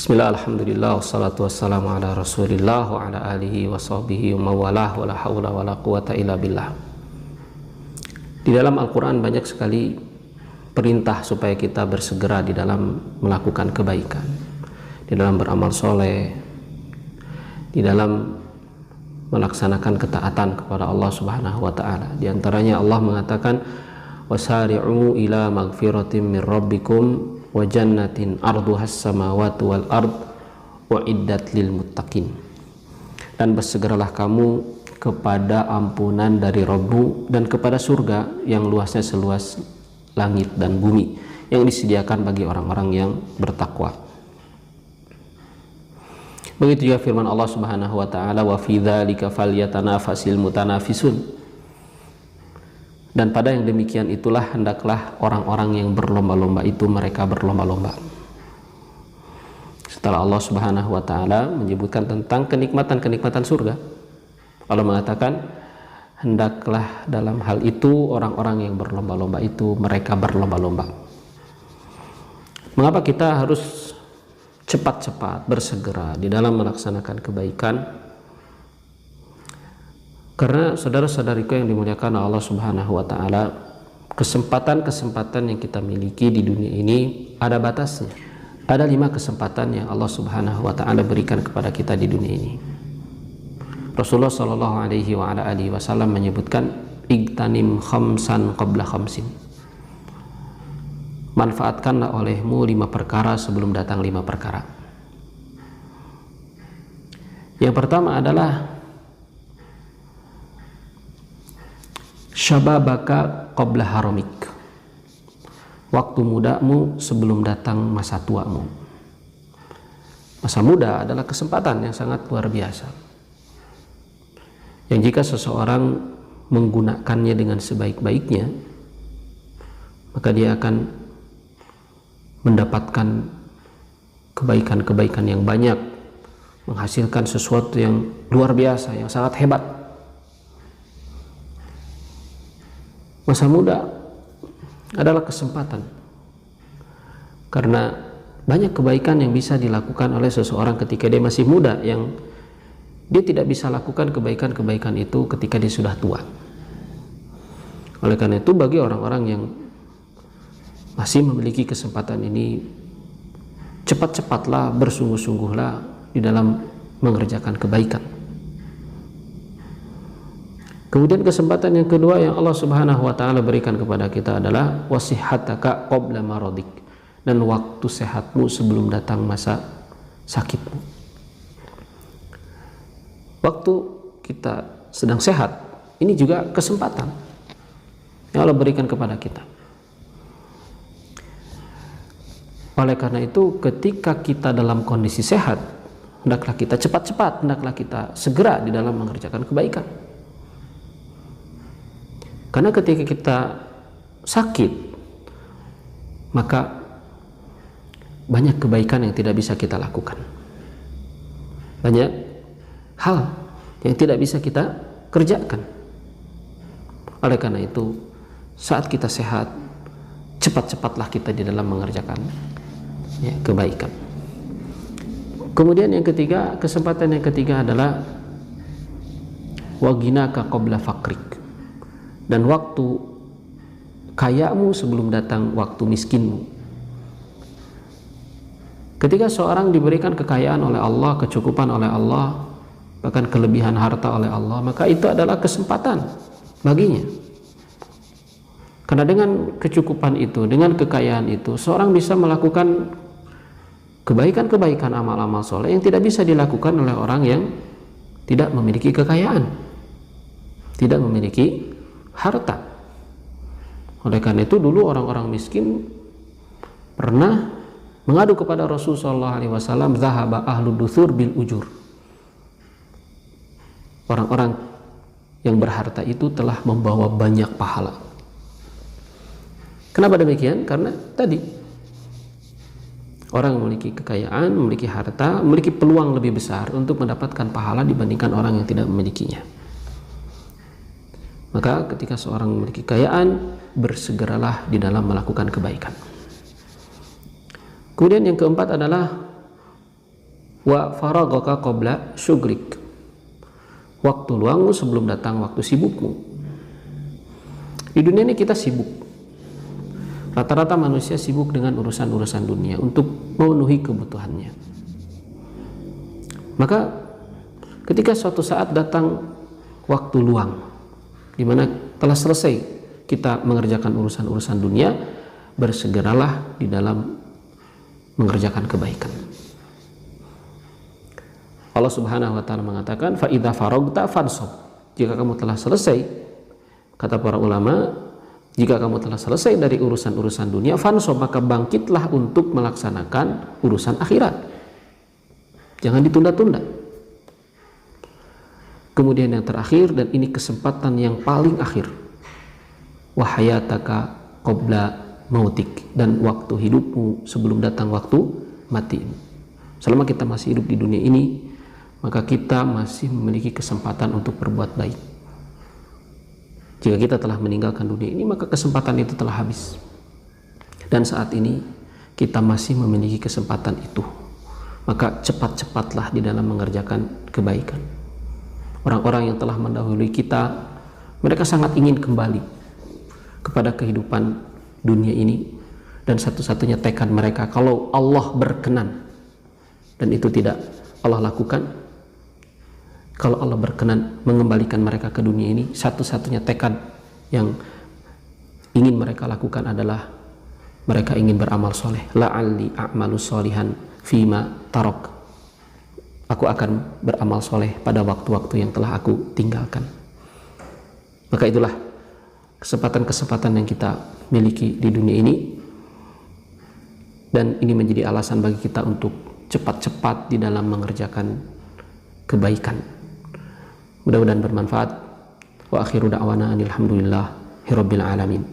Bismillah, alhamdulillah, wassalatu wassalamu ala rasulillah wa ala alihi wa sahbihi wa mawalah wa la hawla wa la quwata illa billah. Di dalam Al-Quran banyak sekali perintah supaya kita bersegera di dalam melakukan kebaikan, di dalam beramal soleh, di dalam melaksanakan ketaatan kepada Allah Subhanahu wa ta'ala. Di antaranya Allah mengatakan wasari'u ila magfiratin min rabbikum wa jannatin arduhas samawati wal ard uiddat lil muttaqin. Dan bersegeralah kamu kepada ampunan dari Rabbu dan kepada surga yang luasnya seluas langit dan bumi yang disediakan bagi orang-orang yang bertakwa. Begitu juga firman Allah Subhanahu wa taala wa fi dzalika falyatanafasil mutanafisun. Dan pada yang demikian itulah hendaklah orang-orang yang berlomba-lomba itu mereka berlomba-lomba. Setelah Allah Subhanahu wa taala menyebutkan tentang kenikmatan-kenikmatan surga, Allah mengatakan hendaklah dalam hal itu orang-orang yang berlomba-lomba itu mereka berlomba-lomba. Mengapa kita harus cepat-cepat bersegera di dalam melaksanakan kebaikan? Karena saudara-saudariku yang dimuliakan Allah Subhanahu wa taala, kesempatan-kesempatan yang kita miliki di dunia ini ada batasnya. Ada 5 kesempatan yang Allah Subhanahu wa taala berikan kepada kita di dunia ini. Rasulullah sallallahu alaihi wa ala alihi wasallam menyebutkan igtanim khamsan qabla khamsin. Manfaatkanlah olehmu 5 perkara sebelum datang 5 perkara. Yang pertama adalah syababaka qabla haramik. Waktu mudamu sebelum datang masa tuamu. Masa muda adalah kesempatan yang sangat luar biasa, yang jika seseorang menggunakannya dengan sebaik-baiknya, maka dia akan mendapatkan kebaikan-kebaikan yang banyak, menghasilkan sesuatu yang luar biasa, yang sangat hebat. Masa muda adalah kesempatan, karena banyak kebaikan yang bisa dilakukan oleh seseorang ketika dia masih muda, yang dia tidak bisa lakukan kebaikan-kebaikan itu ketika dia sudah tua. Oleh karena itu, bagi orang-orang yang masih memiliki kesempatan ini, cepat-cepatlah, bersungguh-sungguhlah di dalam mengerjakan kebaikan. Kemudian kesempatan yang kedua yang Allah Subhanahu wa taala berikan kepada kita adalah wasihataka qabla maradik, dan waktu sehatmu sebelum datang masa sakitmu. Waktu kita sedang sehat, ini juga kesempatan yang Allah berikan kepada kita. Oleh karena itu, ketika kita dalam kondisi sehat, hendaklah kita cepat-cepat, hendaklah kita segera di dalam mengerjakan kebaikan. Karena ketika kita sakit, maka banyak kebaikan yang tidak bisa kita lakukan. Banyak hal yang tidak bisa kita kerjakan. Oleh karena itu, saat kita sehat, cepat-cepatlah kita di dalam mengerjakan kebaikan. Kemudian yang ketiga, kesempatan yang ketiga adalah waginaka qabla fakrik, dan waktu kayamu sebelum datang waktu miskinmu. Ketika seorang diberikan kekayaan oleh Allah, kecukupan oleh Allah, bahkan kelebihan harta oleh Allah, maka itu adalah kesempatan baginya. Karena dengan kecukupan itu, dengan kekayaan itu, seorang bisa melakukan kebaikan-kebaikan, amal-amal soleh yang tidak bisa dilakukan oleh orang yang tidak memiliki kekayaan, tidak memiliki harta. Oleh karena itu, dulu orang-orang miskin pernah mengadu kepada Rasulullah SAW, zahaba ahlu duthur bil ujur. Orang-orang yang berharta itu telah membawa banyak pahala. Kenapa demikian? Karena tadi orang memiliki kekayaan, memiliki harta, memiliki peluang lebih besar untuk mendapatkan pahala dibandingkan orang yang tidak memilikinya. Maka ketika seorang memiliki kekayaan, bersegeralah di dalam melakukan kebaikan. Kemudian yang keempat adalah wa faragaka qabla syugrik. Waktu luangmu sebelum datang waktu sibukmu. Di dunia ini kita sibuk. Rata-rata manusia sibuk dengan urusan-urusan dunia untuk memenuhi kebutuhannya. Maka ketika suatu saat datang waktu luang, di mana telah selesai kita mengerjakan urusan-urusan dunia, bersegeralah di dalam mengerjakan kebaikan. Allah Subhanahu wa taala mengatakan, fa idza faragta fansab. Jika kamu telah selesai, kata para ulama, jika kamu telah selesai dari urusan-urusan dunia, fansab, maka bangkitlah untuk melaksanakan urusan akhirat. Jangan ditunda-tunda. Kemudian yang terakhir, dan ini kesempatan yang paling akhir, wa hayataka qabla mautik, dan waktu hidupmu sebelum datang waktu matimu. Selama kita masih hidup di dunia ini, maka kita masih memiliki kesempatan untuk berbuat baik. Jika kita telah meninggalkan dunia ini, maka kesempatan itu telah habis. Dan saat ini kita masih memiliki kesempatan itu. Maka cepat-cepatlah di dalam mengerjakan kebaikan. Orang-orang yang telah mendahului kita, mereka sangat ingin kembali kepada kehidupan dunia ini, dan satu-satunya tekad mereka, kalau Allah berkenan, dan itu tidak Allah lakukan, kalau Allah berkenan mengembalikan mereka ke dunia ini, satu-satunya tekad yang ingin mereka lakukan adalah mereka ingin beramal soleh. La'alli a'malu solihan fima tarok. Aku akan beramal soleh pada waktu-waktu yang telah aku tinggalkan. Maka itulah kesempatan-kesempatan yang kita miliki di dunia ini, dan ini menjadi alasan bagi kita untuk cepat-cepat di dalam mengerjakan kebaikan. Mudah-mudahan bermanfaat. Wa akhiru da'wana anil hamdulillahirabbil alamin.